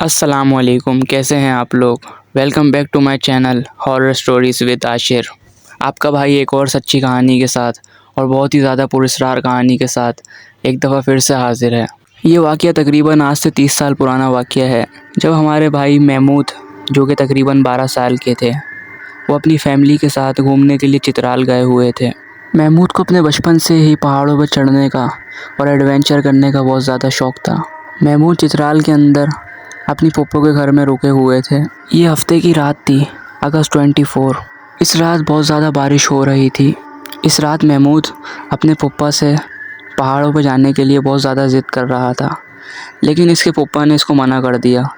अस्सलामुअलैकुम, कैसे हैं आप लोग। Welcome back to my channel horror stories with Ashir. आपका भाई एक और सच्ची कहानी के साथ और बहुत ही ज़्यादा पुरस्कार कहानी के साथ एक दफ़ा फिर से हाज़िर है। ये वाक़या तकरीबन आज से 30 साल पुराना वाक़या है, जब हमारे भाई महमूद जो कि तकरीबन 12 साल के थे, वो अपनी फ़ैमिली के साथ घूमने के लिए चित्राल गए हुए थे। महमूद को अपने बचपन से ही पहाड़ों पर चढ़ने का और एडवेंचर करने का बहुत ज़्यादा शौक़ था। महमूद चित्राल के अंदर अपनी पप्पो के घर में रुके हुए थे। ये हफ्ते की रात थी, अगस्त 24। इस रात बहुत ज़्यादा बारिश हो रही थी। इस रात महमूद अपने पप्पा से पहाड़ों पर जाने के लिए बहुत ज़्यादा ज़िद कर रहा था, लेकिन इसके पप्पा ने इसको मना कर दिया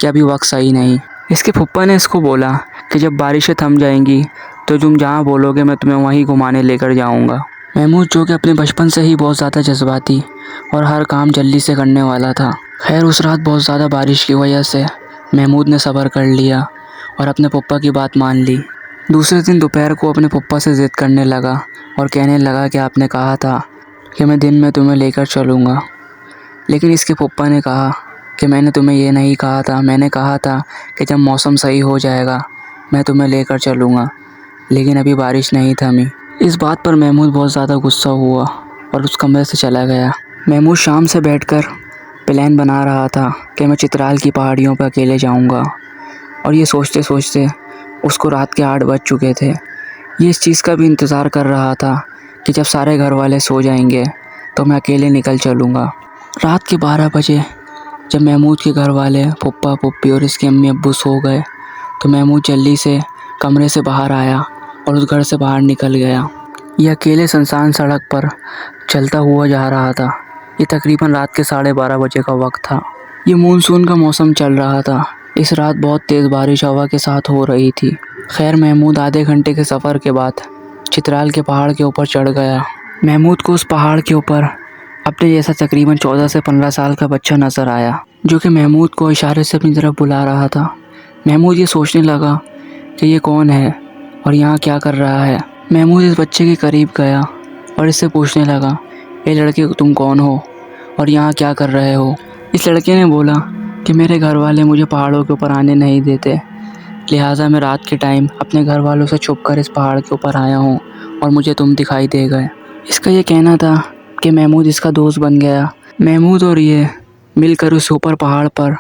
कि अभी वक्त सही नहीं। इसके पप्पा ने इसको बोला कि जब बारिशें थम जाएंगी तो तुम जहाँ बोलोगे मैं तुम्हें वहीं घुमाने लेकर जाऊँगा। महमूद जो कि अपने बचपन से ही बहुत ज़्यादा जज्बाती और हर काम जल्दी से करने वाला था। खैर उस रात बहुत ज़्यादा बारिश की वजह से महमूद ने सब्र कर लिया और अपने पप्पा की बात मान ली। दूसरे दिन दोपहर को अपने पप्पा से ज़िद करने लगा और कहने लगा कि आपने कहा था कि मैं दिन में तुम्हें लेकर चलूँगा, लेकिन इसके पप्पा ने कहा कि मैंने तुम्हें ये नहीं कहा था, मैंने कहा था कि जब मौसम सही हो जाएगा मैं तुम्हें लेकर चलूँगा, लेकिन अभी बारिश नहीं थमी। इस बात पर महमूद बहुत ज़्यादा गुस्सा हुआ और उस कमरे से चला गया। महमूद शाम से बैठकर प्लान बना रहा था कि मैं चित्राल की पहाड़ियों पर अकेले जाऊंगा, और ये सोचते सोचते उसको रात के 8 बज चुके थे। ये इस चीज़ का भी इंतज़ार कर रहा था कि जब सारे घर वाले सो जाएंगे तो मैं अकेले निकल चलूँगा। रात के 12 बजे जब महमूद के घर वाले पप्पा पप्पी और इसके अम्मी अब्बू सो गए तो महमूद जल्दी से कमरे से बाहर आया और उस घर से बाहर निकल गया। ये अकेले सुनसान सड़क पर चलता हुआ जा रहा था। ये तकरीबन रात के 12:30 बजे का वक्त था। ये मानसून का मौसम चल रहा था। इस रात बहुत तेज़ बारिश हवा के साथ हो रही थी। खैर महमूद आधे घंटे के सफ़र के बाद चित्राल के पहाड़ के ऊपर चढ़ गया। महमूद को उस पहाड़ के ऊपर अपने जैसा तकरीबन 14 से 15 साल का बच्चा नज़र आया, जो कि महमूद को इशारे से अपनी तरफ बुला रहा था। महमूद ये सोचने लगा कि ये कौन है और यहाँ क्या कर रहा है। महमूद इस बच्चे के करीब गया और इससे पूछने लगा, ये लड़के तुम कौन हो और यहाँ क्या कर रहे हो। इस लड़के ने बोला कि मेरे घर वाले मुझे पहाड़ों के ऊपर आने नहीं देते, लिहाजा मैं रात के टाइम अपने घर वालों से छुपकर इस पहाड़ के ऊपर आया हूँ और मुझे तुम दिखाई दे गए। इसका ये कहना था कि महमूद इसका दोस्त बन गया। महमूद और ये मिलकर उस ऊपर पहाड़ पर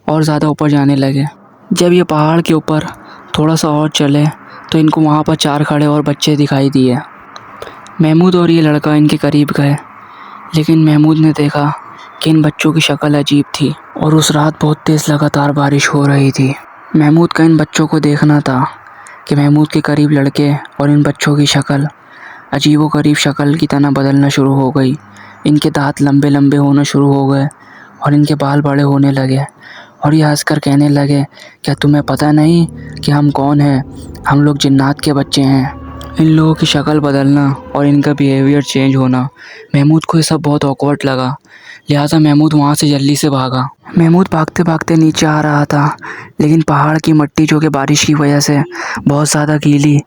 और ज़्यादा ऊपर जाने लगे। जब ये पहाड़ के ऊपर थोड़ा सा और चले तो इनको वहाँ पर 4 खड़े और बच्चे दिखाई दिए। महमूद और ये लड़का इनके करीब गए, लेकिन महमूद ने देखा कि इन बच्चों की शक्ल अजीब थी और उस रात बहुत तेज़ लगातार बारिश हो रही थी। महमूद का इन बच्चों को देखना था कि महमूद के करीब लड़के और इन बच्चों की शक्ल अजीबोगरीब शक्ल की तरह बदलना शुरू हो गई। इनके दांत लंबे लंबे होना शुरू हो गए और इनके बाल बड़े होने लगे, और ये हंसकर कहने लगे, क्या तुम्हें पता नहीं कि हम कौन हैं? हम लोग जिन्नात के बच्चे हैं। इन लोगों की शक्ल बदलना और इनका बिहेवियर चेंज होना, महमूद को ये सब बहुत ऑकवर्ड लगा, लिहाजा महमूद वहाँ से जल्दी से भागा। महमूद भागते भागते नीचे आ रहा था, लेकिन पहाड़ की मिट्टी जो कि बारिश की वजह से बहुत ज़्यादा गीली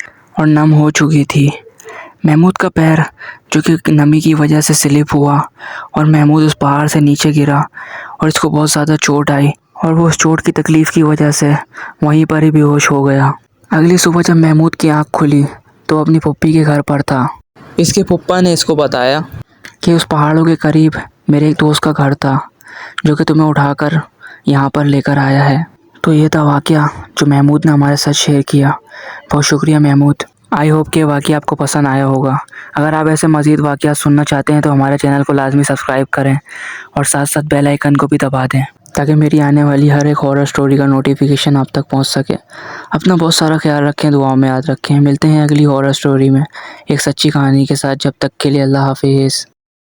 और नम हो चुकी थी। महमूद का पैर जो कि नमी की वजह से स्लिप हुआ और महमूद उस पहाड़ से नीचे गिरा और इसको बहुत ज़्यादा चोट आई, और वो उस चोट की तकलीफ़ की वजह से वहीं पर ही बेहोश हो गया। अगली सुबह जब महमूद की आँख खुली तो अपनी पप्पी के घर पर था। इसके पप्पा ने इसको बताया कि उस पहाड़ों के करीब मेरे एक दोस्त का घर था, जो कि तुम्हें उठाकर यहाँ पर लेकर आया है। तो ये था वाक़या जो महमूद ने हमारे साथ शेयर किया। बहुत शुक्रिया महमूद। आई होप कि वाक़या आपको पसंद आया होगा। अगर आप ऐसे मज़ीद वाक़यात सुनना चाहते हैं तो हमारे चैनल को लाजमी सब्सक्राइब करें और साथ साथ बेल आइकन को भी दबा दें, ताकि मेरी आने वाली हर एक हॉरर स्टोरी का नोटिफिकेशन आप तक पहुंच सके। अपना बहुत सारा ख्याल रखें, दुआओं में याद रखें। मिलते हैं अगली हॉरर स्टोरी में एक सच्ची कहानी के साथ। जब तक के लिए अल्लाह हाफिज़।